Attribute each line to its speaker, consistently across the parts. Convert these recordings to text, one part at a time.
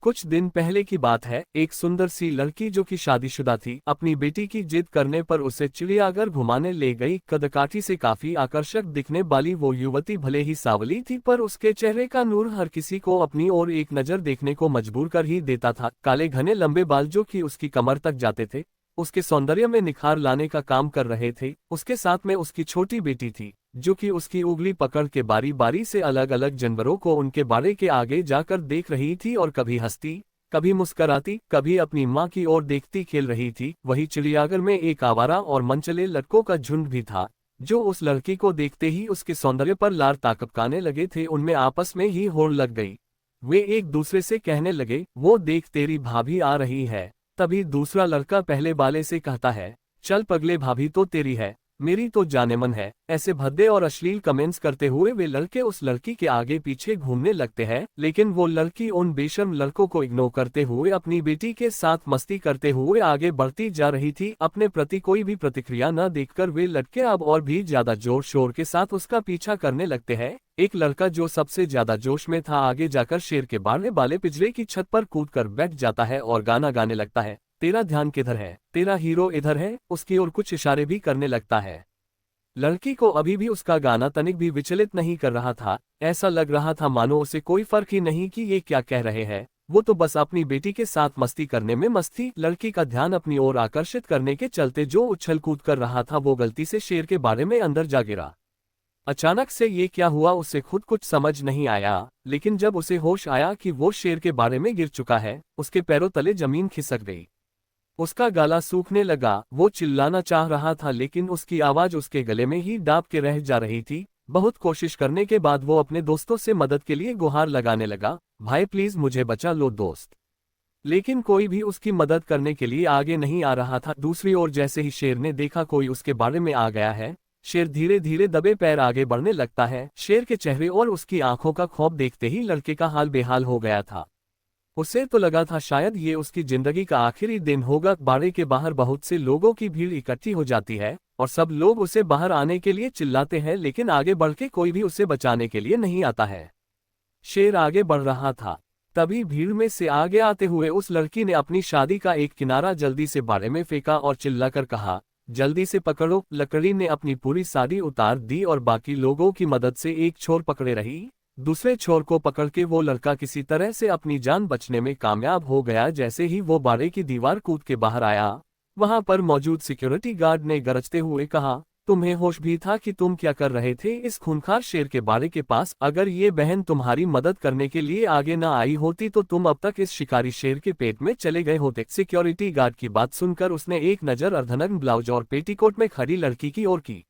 Speaker 1: कुछ दिन पहले की बात है। एक सुंदर सी लड़की जो कि शादीशुदा थी, अपनी बेटी की जिद करने पर उसे चिड़ियाघर घुमाने ले गई। कदकाठी से काफी आकर्षक दिखने वाली वो युवती भले ही सांवली थी, पर उसके चेहरे का नूर हर किसी को अपनी ओर एक नजर देखने को मजबूर कर ही देता था। काले घने लंबे बाल जो कि उसकी कमर तक जाते थे, उसके सौंदर्य में निखार लाने का काम कर रहे थे। उसके साथ में उसकी छोटी बेटी थी, जो कि उसकी उंगली पकड़ के बारी बारी से अलग अलग जानवरों को उनके बारे के आगे जाकर देख रही थी और कभी हंसती, कभी मुस्कराती, कभी अपनी माँ की ओर देखती खेल रही थी। वही चिड़ियाघर में एक आवारा और मनचले लड़कों का झुंड भी था, जो उस लड़की को देखते ही उसके सौंदर्य पर लार ताकपकाने लगे थे। उनमें आपस में ही होड़ लग गई। वे एक दूसरे से कहने लगे, वो देख तेरी भाभी आ रही है। तभी दूसरा लड़का पहले वाले से कहता है, चल पगले, भाभी तो तेरी है, मेरी तो जानेमन है। ऐसे भद्दे और अश्लील कमेंट्स करते हुए वे लड़के उस लड़की के आगे पीछे घूमने लगते हैं, लेकिन वो लड़की उन बेशर्म लड़कों को इग्नोर करते हुए अपनी बेटी के साथ मस्ती करते हुए आगे बढ़ती जा रही थी। अपने प्रति कोई भी प्रतिक्रिया न देखकर वे लड़के अब और भी ज्यादा जोर शोर के साथ उसका पीछा करने लगते हैं। एक लड़का जो सबसे ज्यादा जोश में था, आगे जाकर शेर के बारने वाले पिंजरे की छत पर कूदकर बैठ जाता है और गाना गाने लगता है। तेरा ध्यान किधर है, तेरा हीरो इधर है, उसकी ओर कुछ इशारे भी करने लगता है। लड़की को अभी भी उसका गाना तनिक भी विचलित नहीं कर रहा था। ऐसा लग रहा था मानो उसे कोई फर्क ही नहीं कि ये क्या कह रहे हैं। वो तो बस अपनी बेटी के साथ मस्ती करने में मस्त थी। लड़की का ध्यान अपनी ओर आकर्षित करने के चलते जो उछल कूद कर रहा था, वो गलती से शेर के बारे में अंदर जा गिरा। अचानक से ये क्या हुआ उसे खुद कुछ समझ नहीं आया, लेकिन जब उसे होश आया कि वो शेर के बारे में गिर चुका है, उसके पैरों तले जमीन खिसक गई। उसका गला सूखने लगा। वो चिल्लाना चाह रहा था, लेकिन उसकी आवाज उसके गले में ही दाब के रह जा रही थी। बहुत कोशिश करने के बाद वो अपने दोस्तों से मदद के लिए गुहार लगाने लगा, भाई प्लीज मुझे बचा लो दोस्त। लेकिन कोई भी उसकी मदद करने के लिए आगे नहीं आ रहा था। दूसरी ओर जैसे ही शेर ने देखा कोई उसके बारे में आ गया है, शेर धीरे धीरे दबे पैर आगे बढ़ने लगता है। शेर के चेहरे और उसकी आंखों का खौफ देखते ही लड़के का हाल बेहाल हो गया था। उसे तो लगा था शायद ये उसकी जिंदगी का आखिरी दिन होगा। बाड़े के बाहर बहुत से लोगों की भीड़ इकट्ठी हो जाती है और सब लोग उसे बाहर आने के लिए चिल्लाते हैं, लेकिन आगे बढ़ के कोई भी उसे बचाने के लिए नहीं आता है। शेर आगे बढ़ रहा था, तभी भीड़ में से आगे आते हुए उस लड़की ने अपनी शादी का एक किनारा जल्दी से बाड़े में फेंका और चिल्लाकर कहा, जल्दी से पकड़ो। लकड़ी ने अपनी पूरी साड़ी उतार दी और बाकी लोगों की मदद से एक छोर पकड़े रही। दूसरे छोर को पकड़ के वो लड़का किसी तरह से अपनी जान बचने में कामयाब हो गया। जैसे ही वो बाड़े की दीवार कूद के बाहर आया, वहां पर मौजूद सिक्योरिटी गार्ड ने गरजते हुए कहा, तुम्हें होश भी था कि तुम क्या कर रहे थे इस खूंखार शेर के बाड़े के पास? अगर ये बहन तुम्हारी मदद करने के लिए आगे न आई होती तो तुम अब तक इस शिकारी शेर के पेट में चले गए होते। सिक्योरिटी गार्ड की बात सुनकर उसने एक नजर अर्धनग्न ब्लाउज और पेटीकोट में खड़ी लड़की की ओर की।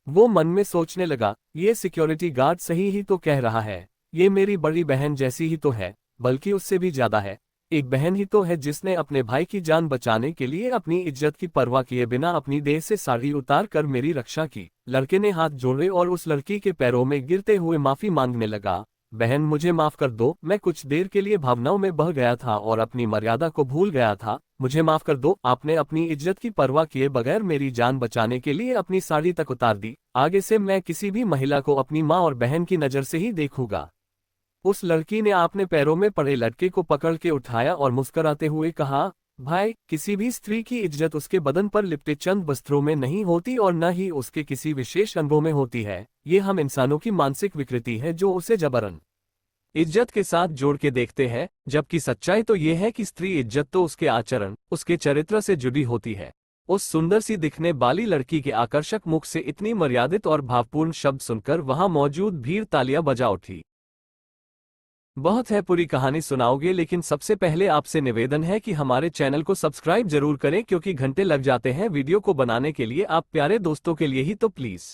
Speaker 1: वो मन में सोचने लगा, ये सिक्योरिटी गार्ड सही ही तो कह रहा है, ये मेरी बड़ी बहन जैसी ही तो है, बल्कि उससे भी ज्यादा है। एक बहन ही तो है जिसने अपने भाई की जान बचाने के लिए अपनी इज्जत की परवाह किए बिना अपनी देह से साड़ी उतार कर मेरी रक्षा की। लड़के ने हाथ जोड़े और उस लड़की के पैरों में गिरते हुए माफी मांगने लगा, बहन मुझे माफ कर दो, मैं कुछ देर के लिए भावनाओं में बह गया था और अपनी मर्यादा को भूल गया था, मुझे माफ कर दो। आपने अपनी इज्जत की परवाह किए बगैर मेरी जान बचाने के लिए अपनी साड़ी तक उतार दी। आगे से मैं किसी भी महिला को अपनी माँ और बहन की नज़र से ही देखूंगा। उस लड़की ने अपने पैरों में पड़े लड़के को पकड़ के उठाया और मुस्कुराते हुए कहा, भाई किसी भी स्त्री की इज्जत उसके बदन पर लिपटे चंद वस्त्रों में नहीं होती और न ही उसके किसी विशेष अंगों में होती है। ये हम इंसानों की मानसिक विकृति है जो उसे जबरन इज्जत के साथ जोड़ के देखते हैं, जबकि सच्चाई तो ये है कि स्त्री इज्जत तो उसके आचरण, उसके चरित्र से जुड़ी होती है। उस सुंदर सी दिखने वाली लड़की के आकर्षक मुख से इतनी मर्यादित और भावपूर्ण शब्द सुनकर वहां मौजूद भीड़ तालियां बजा उठी। बहुत है पूरी कहानी सुनाओगे, लेकिन सबसे पहले आपसे निवेदन है कि हमारे चैनल को सब्सक्राइब जरूर करें, क्योंकि घंटे लग जाते हैं वीडियो को बनाने के लिए। आप प्यारे दोस्तों के लिए ही तो प्लीज